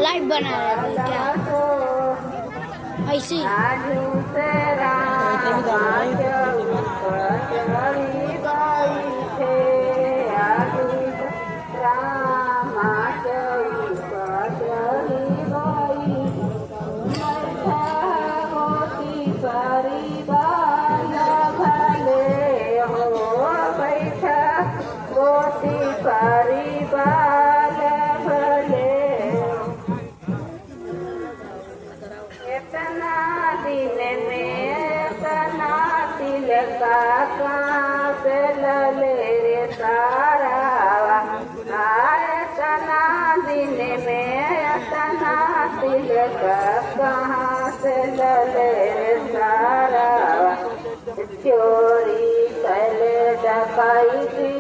light बना रहे हैं क्या ऐसे कहाँ से लले सारा चोरी कैले डकैती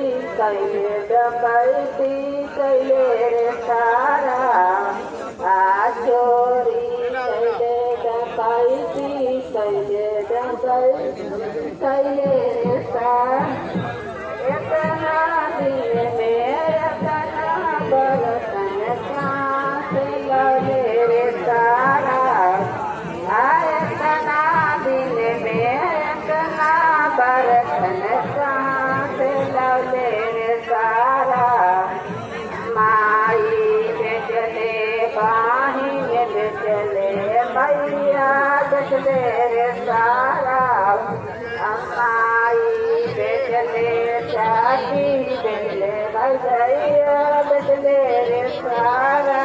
कैले रे सारा चोरी कैले डकैती कैले रे सारा इतना दिन में इतना बरतन कहाँ से लले रे सारा इतना दिन में इतना बरतन कहाँ से लले रे सारा माई बेचले बाही में बेचले भैया बेचले रे सारा माई बेचले चाची बेचले भैया बेचले रे सारा